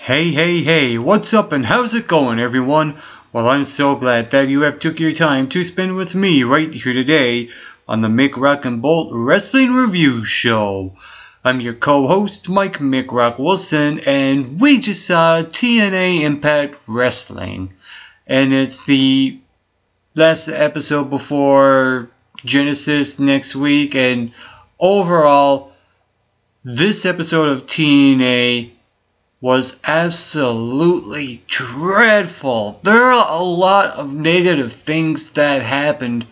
Hey, what's up and how's it going, everyone? Well, I'm so glad that you have took your time to spend with me right here today on the Mick Rock and Bolt Wrestling Review Show. I'm your co-host, Mike Mick Rock Wilson, and we just saw TNA Impact Wrestling. And it's the last episode before Genesis next week, and overall, this episode of TNA was absolutely dreadful. There are a lot of negative things that happened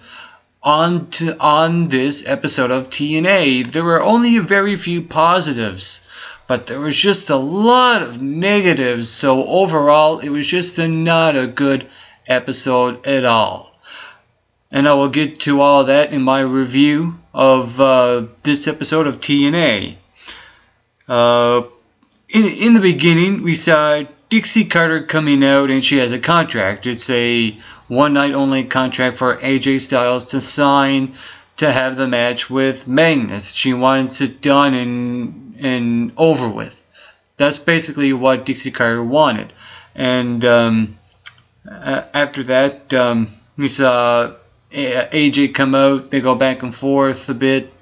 on this episode of TNA. There were only very few positives, but there was just a lot of negatives. So overall, it was just not a good episode at all. And I will get to all that in my review of this episode of TNA. In the beginning, we saw Dixie Carter coming out, and she has a contract. It's a one-night-only contract for AJ Styles to sign to have the match with Magnus. She wants it done and over with. That's basically what Dixie Carter wanted. And after that, we saw AJ come out. They go back and forth a bit.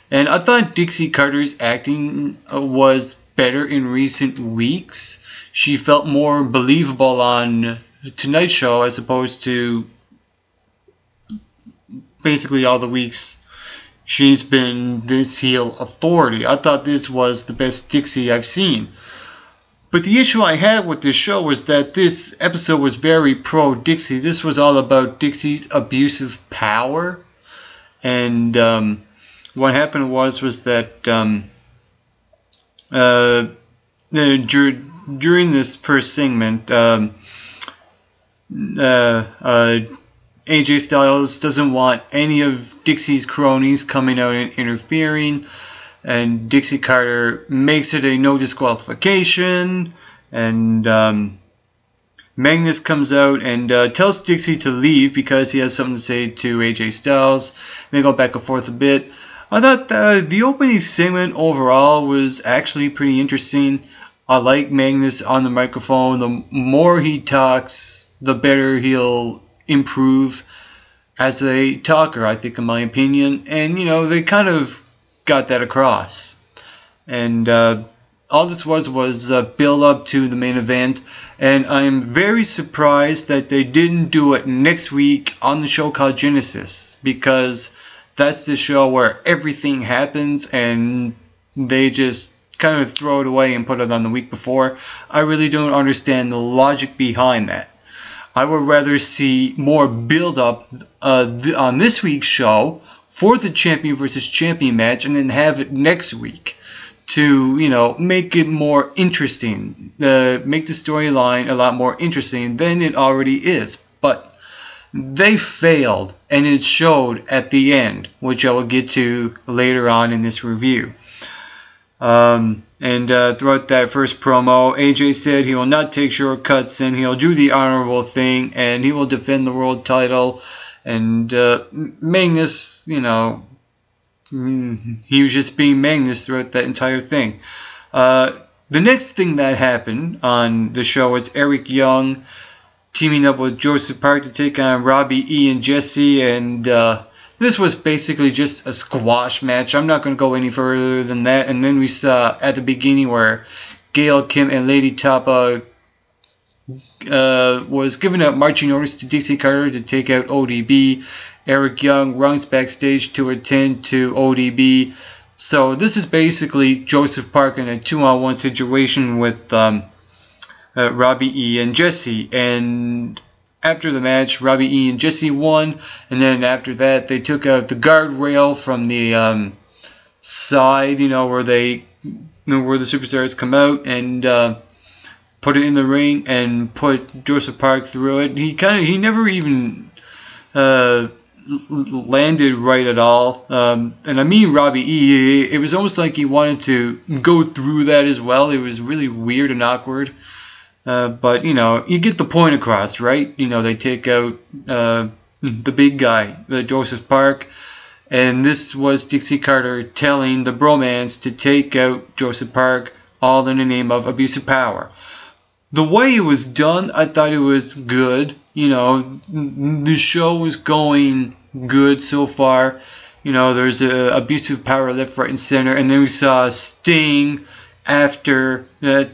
And I thought Dixie Carter's acting was better in recent weeks. She felt more believable on Tonight's Show as opposed to basically all the weeks she's been this heel authority. I thought this was the best Dixie I've seen. But the issue I had with this show was that this episode was very pro-Dixie. This was all about Dixie's abusive power. And what happened was that during this first segment, AJ Styles doesn't want any of Dixie's cronies coming out and interfering, and Dixie Carter makes it a no disqualification, and Magnus comes out and tells Dixie to leave because he has something to say to AJ Styles. They go back and forth a bit. I thought the opening segment overall was actually pretty interesting. I like Magnus on the microphone. The more he talks, the better he'll improve as a talker, I think, in my opinion. And, they kind of got that across. And all this was a build-up to the main event. And I'm very surprised that they didn't do it next week on the show called Genesis, because that's the show where everything happens and they just kind of throw it away and put it on the week before. I really don't understand the logic behind that. I would rather see more build-up on this week's show for the champion versus champion match, and then have it next week to, make it more interesting, make the storyline a lot more interesting than it already is. But they failed, and it showed at the end, which I will get to later on in this review. And throughout that first promo, AJ said he will not take shortcuts, and he'll do the honorable thing, and he will defend the world title. And Magnus, he was just being Magnus throughout that entire thing. The next thing that happened on the show was Eric Young teaming up with Joseph Park to take on Robbie E and Jesse, and this was basically just a squash match. I'm not going to go any further than that. And then we saw at the beginning where Gail Kim and Lady Tapa was giving out marching orders to Dixie Carter to take out ODB. Eric Young runs backstage to attend to ODB. So this is basically Joseph Park in a 2-on-1 situation with Robbie E and Jesse. And after the match, Robbie E and Jesse won, and then after that they took out the guardrail from the side, where the superstars come out, and put it in the ring and put Joseph Park through it. He never even landed right at all. And I mean Robbie E, it was almost like he wanted to go through that as well. It was really weird and awkward. But, you get the point across, right? They take out the big guy, Joseph Park. And this was Dixie Carter telling the bromance to take out Joseph Park, all in the name of abusive power. The way it was done, I thought it was good. You know, the show was going good so far. You know, there's a abusive power left, right, and center, and then we saw Sting after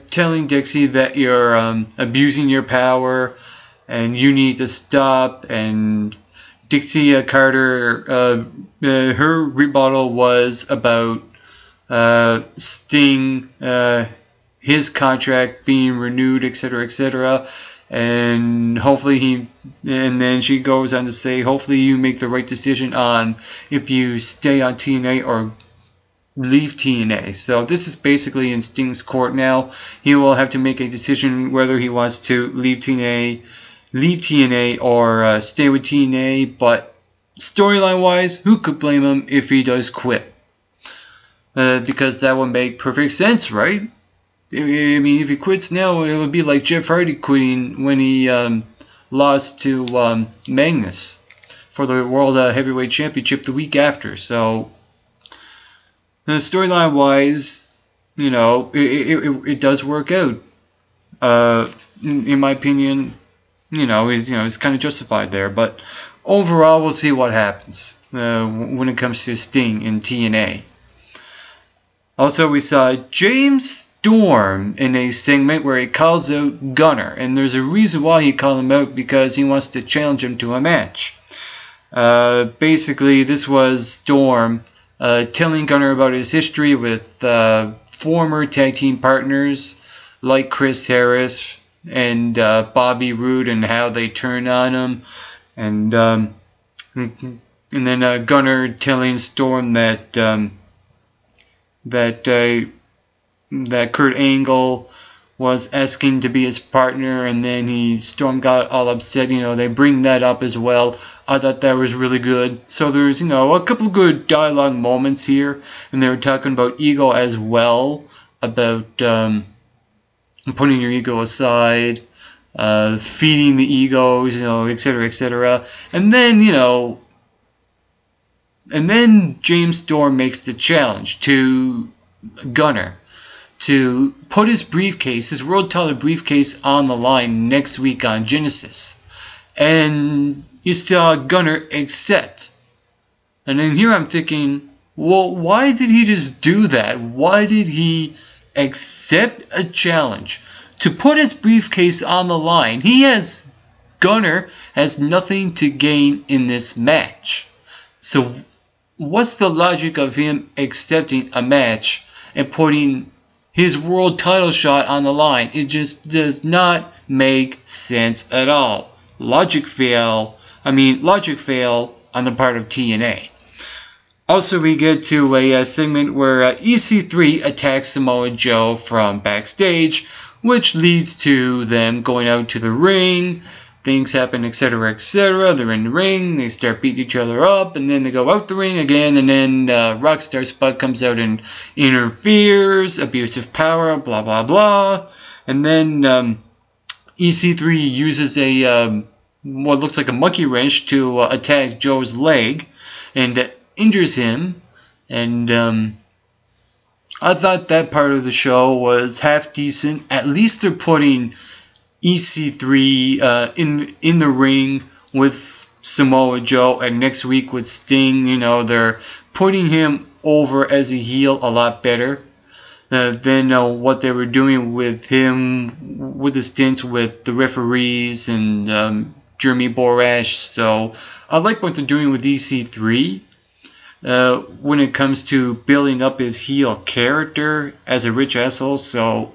telling Dixie that you're abusing your power and you need to stop. And Dixie Carter, her rebuttal was about Sting, his contract being renewed, etc., etc. And hopefully and then she goes on to say, hopefully you make the right decision on if you stay on TNA or leave TNA. So this is basically in Sting's court now. He will have to make a decision whether he wants to leave TNA or stay with TNA. But storyline wise, who could blame him if he does quit? Because that would make perfect sense, right? I mean, if he quits now, it would be like Jeff Hardy quitting when he lost to Magnus for the World Heavyweight Championship the week after. So, storyline wise, you know, it does work out. In my opinion, it's kind of justified there. But overall, we'll see what happens when it comes to Sting in TNA. Also, we saw James Storm in a segment where he calls out Gunner, and there's a reason why he called him out, because he wants to challenge him to a match. Basically, this was Storm telling Gunner about his history with former tag team partners like Chris Harris and Bobby Roode, and how they turned on him, and then Gunner telling Storm that Kurt Angle was asking to be his partner, and then Storm got all upset. You know, they bring that up as well. I thought that was really good. So there's, a couple of good dialogue moments here, and they were talking about ego as well, about putting your ego aside, feeding the egos, etc., etc. And then James Storm makes the challenge to Gunner to put his world title briefcase, on the line next week on Genesis. And you saw Gunner accept. And then here I'm thinking, well, why did he just do that? Why did he accept a challenge to put his briefcase on the line? Gunner has nothing to gain in this match. So what's the logic of him accepting a match and putting his world title shot on the line? It just does not make sense at all. Logic fail on the part of TNA. Also, we get to a segment where EC3 attacks Samoa Joe from backstage, which leads to them going out to the ring. Things happen, etc., etc. They're in the ring, they start beating each other up, and then they go out the ring again, and then Rockstar Spud comes out and interferes, abusive power, blah, blah, blah. And then EC3 uses what looks like a monkey wrench to attack Joe's leg and injures him. And I thought that part of the show was half decent. At least they're putting EC3 in the ring with Samoa Joe, and next week with Sting. They're putting him over as a heel a lot better than what they were doing with him with the stints with the referees and Jeremy Borash. So I like what they're doing with EC3 when it comes to building up his heel character as a rich asshole. So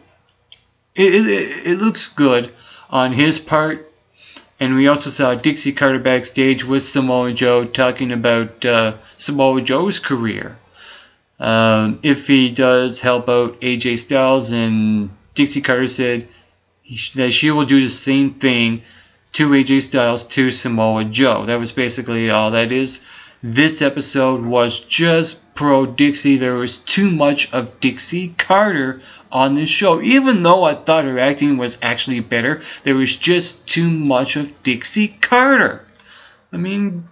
it looks good on his part. And we also saw Dixie Carter backstage with Samoa Joe talking about Samoa Joe's career. If he does help out AJ Styles, and Dixie Carter said that she will do the same thing to AJ Styles to Samoa Joe. That was basically all that is. This episode was just pro Dixie. There was too much of Dixie Carter on this show. Even though I thought her acting was actually better, there was just too much of Dixie Carter. I mean,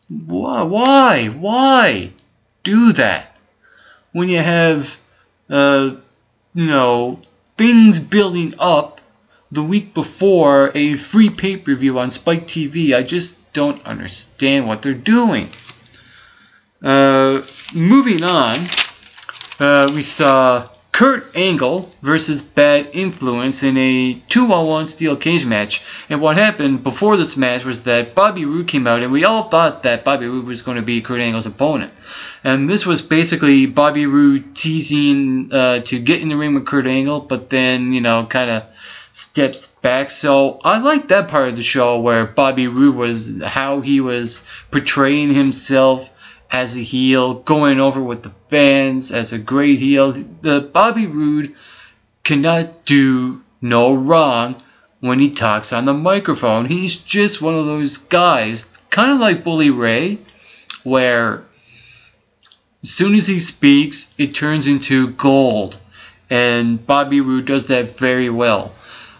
why do that when you have things building up the week before a free pay-per-view on Spike TV. I just don't understand what they're doing. Moving on, we saw Kurt Angle versus Bad Influence in a 2-on-1 steel cage match. And what happened before this match was that Bobby Roode came out, and we all thought that Bobby Roode was going to be Kurt Angle's opponent. And this was basically Bobby Roode teasing to get in the ring with Kurt Angle, but then, kind of steps back. So I like that part of the show where Bobby Roode was how he was portraying himself as a heel, going over with the fans as a great heel. The Bobby Roode cannot do no wrong when he talks on the microphone. He's just one of those guys, kind of like Bully Ray, where as soon as he speaks, it turns into gold. And Bobby Roode does that very well.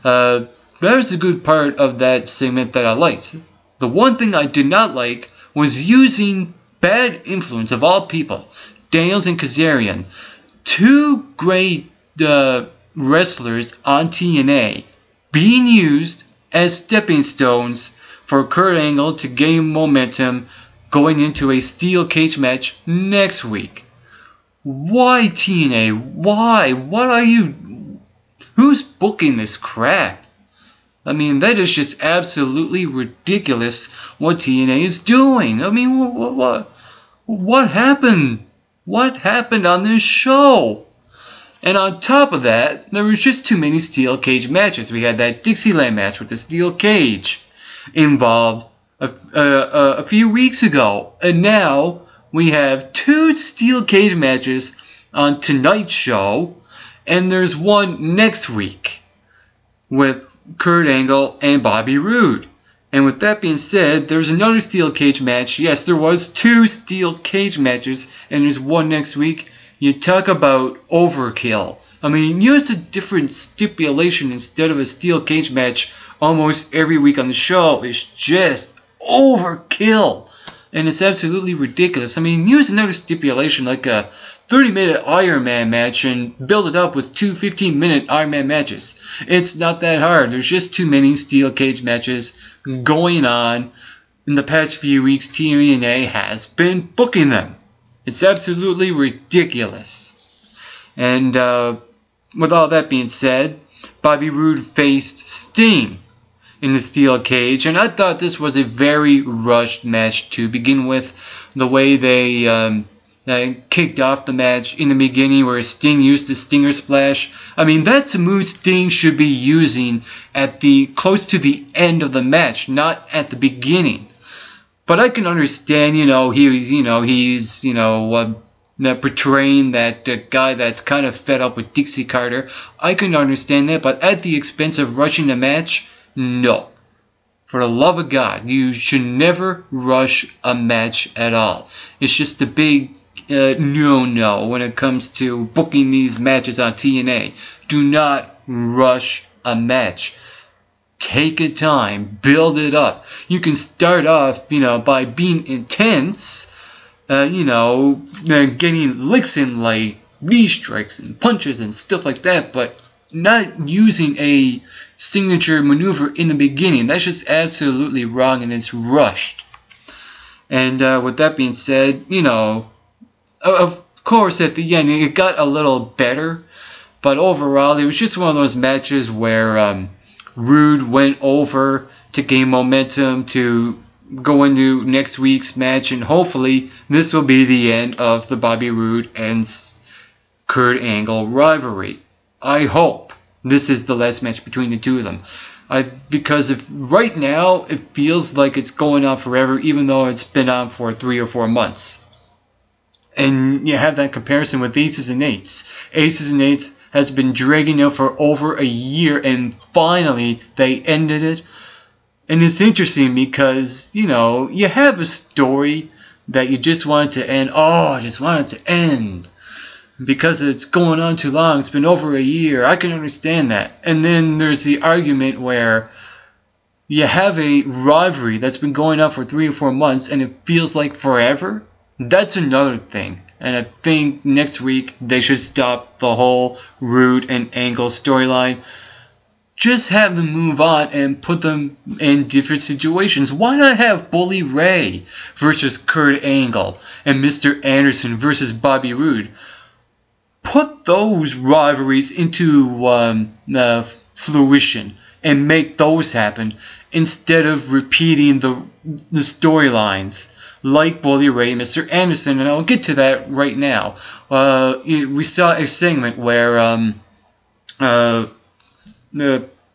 That was the good part of that segment that I liked. The one thing I did not like was using Bad Influence, of all people, Daniels and Kazarian, two great wrestlers on TNA, being used as stepping stones for Kurt Angle to gain momentum going into a steel cage match next week. Why, TNA? Why? What are you? Who's booking this crap? I mean, that is just absolutely ridiculous what TNA is doing. I mean, what happened? What happened on this show? And on top of that, there was just too many steel cage matches. We had that Dixieland match with the steel cage involved a few weeks ago. And now we have two steel cage matches on tonight's show. And there's one next week with Kurt Angle and Bobby Roode. And with that being said, there's another steel cage match. Yes, there was two steel cage matches, and there's one next week. You talk about overkill. I mean, use a different stipulation instead of a steel cage match almost every week on the show. It's just overkill. And it's absolutely ridiculous. I mean, use another stipulation like a 30-minute Iron Man match and build it up with two 15-minute Iron Man matches. It's not that hard. There's just too many steel cage matches going on. In the past few weeks, TNA has been booking them. It's absolutely ridiculous. And with all that being said, Bobby Roode faced Sting in the steel cage, and I thought this was a very rushed match to begin with. The way they kicked off the match in the beginning, where Sting used the Stinger Splash. I mean, that's a move Sting should be using at the close to the end of the match, not at the beginning. But I can understand, he's portraying that guy that's kind of fed up with Dixie Carter. I can understand that, but at the expense of rushing the match, no. For the love of God, you should never rush a match at all. It's just a big no when it comes to booking these matches on TNA. Do not rush a match. Take your time. Build it up. You can start off, by being intense, getting licks in like knee strikes and punches and stuff like that, but not using a signature maneuver in the beginning. That's just absolutely wrong, and it's rushed. And with that being said, of course at the end it got a little better, but overall it was just one of those matches where Roode went over to gain momentum to go into next week's match, and hopefully this will be the end of the Bobby Roode and Kurt Angle rivalry. I hope this is the last match between the two of them. Because if right now it feels like it's going on forever, even though it's been on for 3 or 4 months. And you have that comparison with Aces and Eights. Aces and Eights has been dragging out for over a year, and finally they ended it. And it's interesting because, you have a story that you just want it to end. Oh, I just want it to end. Because it's going on too long. It's been over a year. I can understand that. And then there's the argument where you have a rivalry that's been going on for 3 or 4 months and it feels like forever. That's another thing. And I think next week they should stop the whole Roode and Angle storyline. Just have them move on and put them in different situations. Why not have Bully Ray versus Kurt Angle and Mr. Anderson versus Bobby Roode? Put those rivalries into fruition and make those happen instead of repeating the storylines like Bully Ray and Mr. Anderson. And I'll get to that right now. We saw a segment where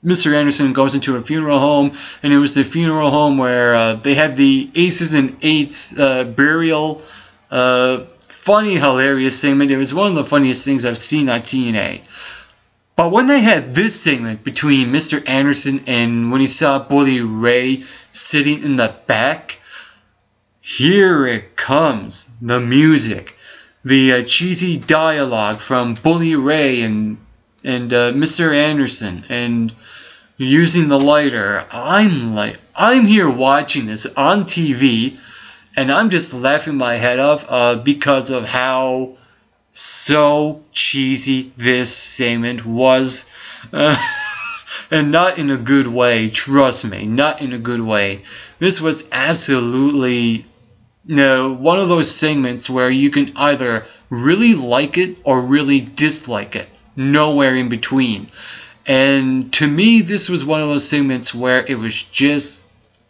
Mr. Anderson goes into a funeral home, and it was the funeral home where they had the Aces and Eights burial. Funny, hilarious segment. It was one of the funniest things I've seen on TNA. But when they had this segment between Mr. Anderson and when he saw Bully Ray sitting in the back, here it comes, the music, the cheesy dialogue from Bully Ray and Mr. Anderson, and using the lighter. I'm here watching this on TV, and I'm just laughing my head off because of how so cheesy this segment was. And not in a good way, trust me, not in a good way. This was absolutely one of those segments where you can either really like it or really dislike it. Nowhere in between. And to me, this was one of those segments where it was just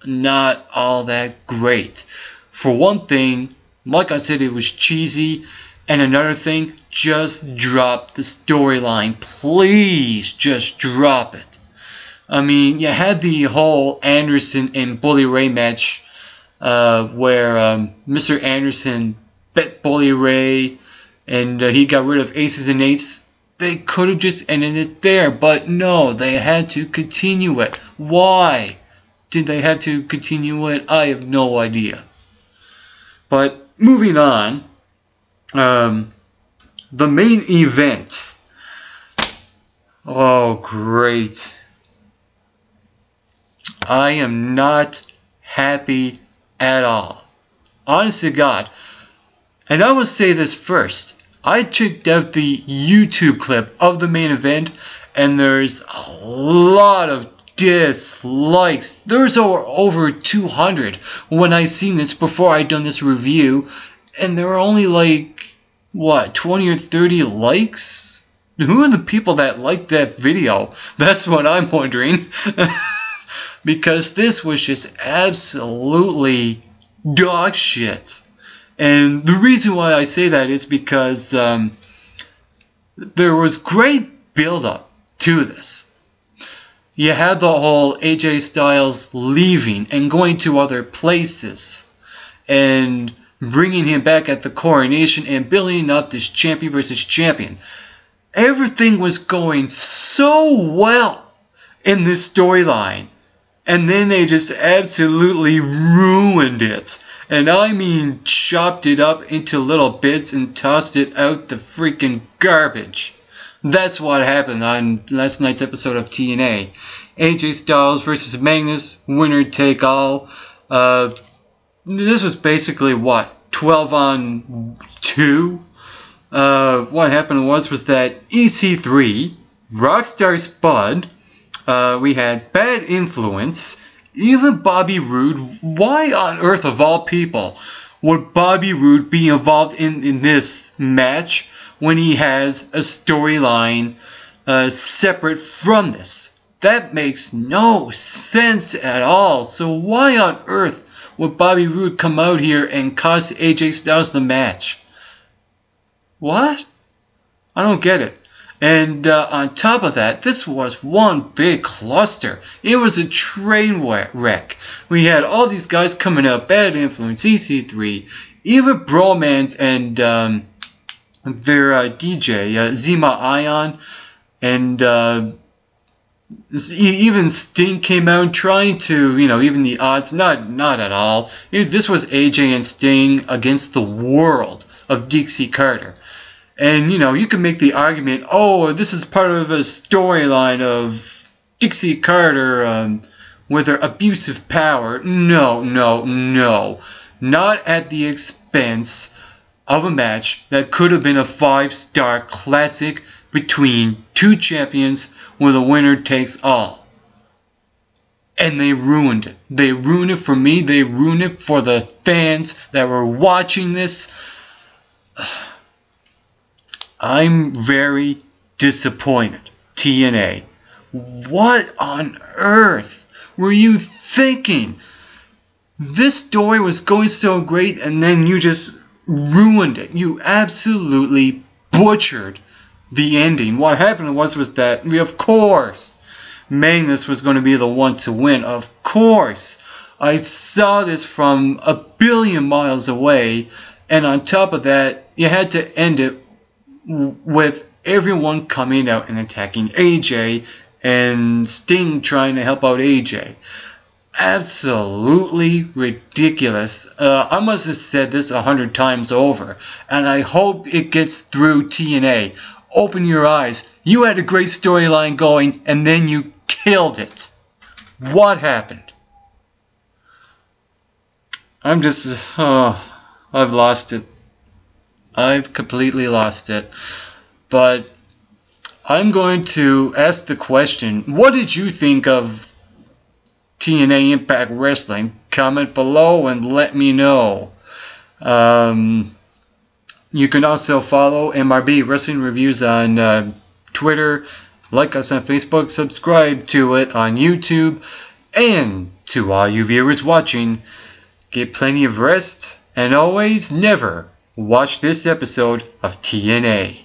not all that great. For one thing, like I said, it was cheesy. And another thing, just drop the storyline. Please, just drop it. I mean, you had the whole Anderson and Bully Ray match where Mr. Anderson bet Bully Ray and he got rid of Aces and Eights. They could have just ended it there, but no, they had to continue it. Why did they have to continue it? I have no idea. But moving on, the main event. Oh, great. I am not happy at all. Honest to God. And I will say this first. I checked out the YouTube clip of the main event, and there's a lot of dislikes. There's over 200 when I seen this before I done this review, and there were only like, 20 or 30 likes? Who are the people that liked that video? That's what I'm wondering. Because this was just absolutely dog shit. And the reason why I say that is because there was great build-up to this. You had the whole AJ Styles leaving and going to other places and bringing him back at the coronation and building up this champion versus champion. Everything was going so well in this storyline, and then they just absolutely ruined it. And I mean chopped it up into little bits and tossed it out the freaking garbage. That's what happened on last night's episode of TNA. AJ Styles versus Magnus, winner take all. This was basically 12 on 2? What happened was that EC3, Rockstar Spud, we had Bad Influence, even Bobby Roode. Why on earth of all people would Bobby Roode be involved in this match when he has a storyline separate from this? That makes no sense at all. So why on earth would Bobby Roode come out here and cost AJ Styles the match? What? I don't get it. And on top of that, this was one big cluster. It was a train wreck. We had all these guys coming up, Bad Influence, EC3, even Bromance and their DJ, Zima Ion, and even Sting came out trying to, even the odds, not at all. This was AJ and Sting against the world of Dixie Carter. And, you can make the argument, this is part of a storyline of Dixie Carter with her abusive power. No. Not at the expense of a match that could have been a 5-star classic between two champions where the winner takes all. And they ruined it. They ruined it for me. They ruined it for the fans that were watching this. I'm very disappointed. TNA. What on earth were you thinking? This story was going so great and then you just ruined it. You absolutely butchered the ending. What happened was that, of course, Magnus was going to be the one to win. Of course. I saw this from a billion miles away. And on top of that, you had to end it with everyone coming out and attacking AJ and Sting trying to help out AJ. Absolutely ridiculous. I must have said this 100 times over, and I hope it gets through TNA. Open your eyes. You had a great storyline going, and then you killed it. What happened? I'm just... I've lost it. I've completely lost it. But I'm going to ask the question, what did you think of TNA Impact Wrestling? Comment below and let me know. You can also follow MRB Wrestling Reviews on Twitter, like us on Facebook, subscribe to it on YouTube, and to all you viewers watching, get plenty of rest, and always never watch this episode of TNA.